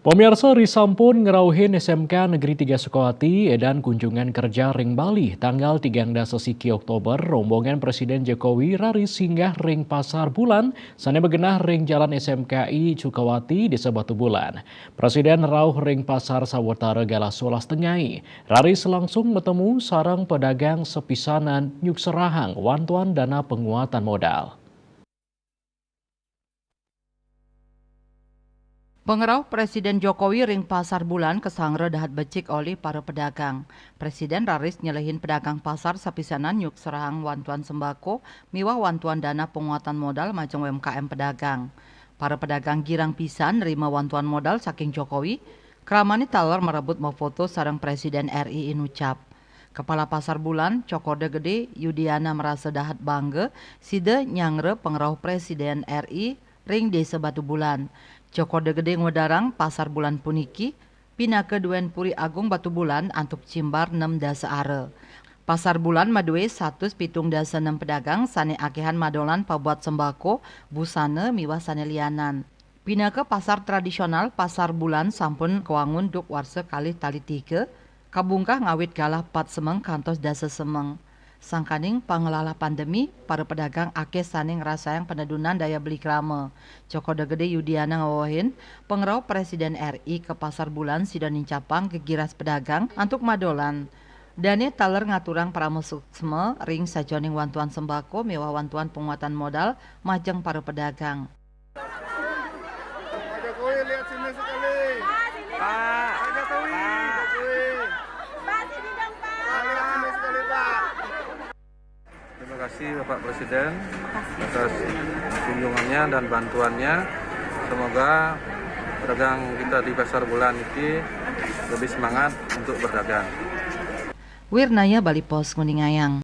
Pemirsa risampun ngerauhin SMK Negeri 3 Sukawati edan kunjungan kerja ring Bali tanggal 13 siki Oktober rombongan Presiden Jokowi raris singgah ring Pasar Bulan sana begenah ring Jalan SMKI Sukawati Desa Batu Bulan. Presiden rauh ring Pasar Sawetara Galasolas Tengai. Raris langsung bertemu sarang pedagang sepisanan Nyuk Serahang wantuan dana penguatan modal. Pengerau Presiden Jokowi ring Pasar Bulan kesangre dahat becik oleh para pedagang. Presiden raris nyelehin pedagang pasar sapisanan Nyuk Serahang wantuan sembako, miwah wantuan dana penguatan modal macam UMKM pedagang. Para pedagang girang pisan nerima wantuan modal saking Jokowi, keramani taler merebut mau foto sarang Presiden RI inucap. Kepala Pasar Bulan, Cokorde Gede, Yudiana merasa dahat bangga, side nyangre pengerau Presiden RI ring Desa Batu Bulan. Cokorde Gede ngodarang Pasar Bulan puniki, pina ke Duen Puri Agung Batu Bulan antuk cimbar 6 dasa are. Pasar Bulan madue 107 dasa 6 pedagang sane akehan madolan pabuat sembako, busana miwah sane lianan. Pina ke pasar tradisional Pasar Bulan sampun kewangun duk warse kali tali 3, kabungkah ngawit galah 4 semeng kantos dasa semeng. Sangkaning pengelola pandemi, para pedagang akeh saning ngerasayang penedunan daya beli krama. Cokode Gede Yudiana ngawohin, pengerau Presiden RI ke Pasar Bulan sidanin capang kegiras pedagang antuk madolan. Dane taler ngaturang pramusuksme ring sajoning wantuan sembako mewah wantuan penguatan modal majeng para pedagang. Pak Jokowi lihat sini sekali. Pak, Pak Jokowi. Pak, sini dong, Pak. Lihat sini sekali, Pak. Terima kasih Bapak Presiden atas kunjungannya dan bantuannya. Semoga pedagang kita di Pasar Bulan ini lebih semangat untuk berdagang. Wirnaya Bali Pos Nguningayang.